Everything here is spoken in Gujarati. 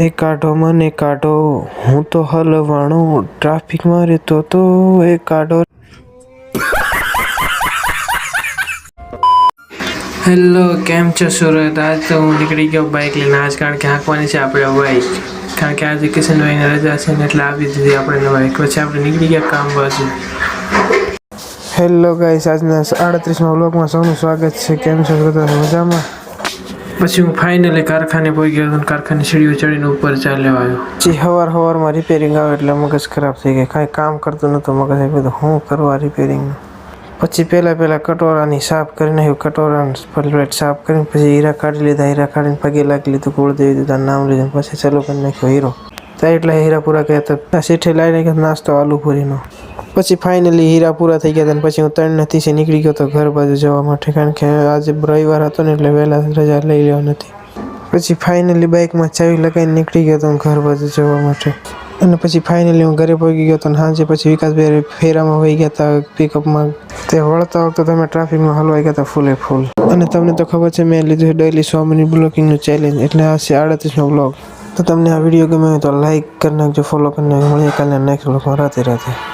એ કાઢો મને કાઢો, હું તો હલવાણો, ટ્રાફિકમાં રહેતો તો એ કાઢો. હેલો, કેમ છો સુરત? આજ તો હું નીકળી ગયો બાઇક લઈને. આજ કારણ કે હાંકવાની છે આપણે બાઇક, કારણ કે આજે કિશનભાઈને રજા છે ને એટલે આપી દીધી આપણે બાઇક. પછી આપણે નીકળી ગયા કામ બાજુ. હેલો ગાઈસ, આજના 38મા વ્લોગમાં સૌનું સ્વાગત છે. કેમ છો બધા? મજામાં? પછી હું ફાઇનલી કારખાને પહોંચી ગયો અને કારખાની સીડીઓ ચડીને ઉપર ચાલ્યો આવ્યો. પછી સવારમાં રિપેરિંગ આવે એટલે મગજ ખરાબ થઈ ગઈ. કાંઈ કામ કરતું નહોતું મગજ. બધું શું કરવા રિપેરિંગનું. પછી પહેલાં કટોરાની સાફ કરીને નાખ્યું. કટોરાની પ્લેટ સાફ કરીને પછી હીરા કાઢી લીધા. હીરા કાઢીને પગે લાગી લીધું, કુળદેવી દીધા, નામ લીધું. પછી ચાલુ કરી નાખ્યો હીરો. ત્યાં એટલે હીરા પૂરા કર્યા હતા. શેઠે લાવી નાખ્યો નાસ્તો આલુપુરીનો. પછી ફાઇનલી હીરા પૂરા થઈ ગયા હતા. પછી હું 3:30 નીકળી ગયો હતો ઘર બાજુ જવા માટે, કારણ કે આજે રવિવાર હતો ને એટલે વહેલા રજા લઈ લેવા નથી. પછી ફાઇનલી બાઇકમાં ચાવી લગાવીને નીકળી ગયો હતો ઘર બાજુ જવા માટે. અને પછી ફાઇનલી હું ઘરે પહોંચી ગયો હતો. અને સાંજે પછી વિકાસભાઈ ફેરામાં વહી ગયા હતા પિકઅપમાં. તે વળતા વખતે તમે ટ્રાફિકમાં હલવાઈ ગયા હતા ફૂલે ફૂલ. અને તમને તો ખબર છે મેં લીધું છે ડેઈલી 100 મિનિટ બ્લોગિંગનું ચેલેન્જ, એટલે આ છે 38મો બ્લોગ. તો તમને આ વિડીયો ગમે હોય તો લાઈક કરી નાખજો, ફોલો કરી નાખજો. મળીએ કાલે નેક્સ્ટ બ્લોગમાં. રાધે રાધે.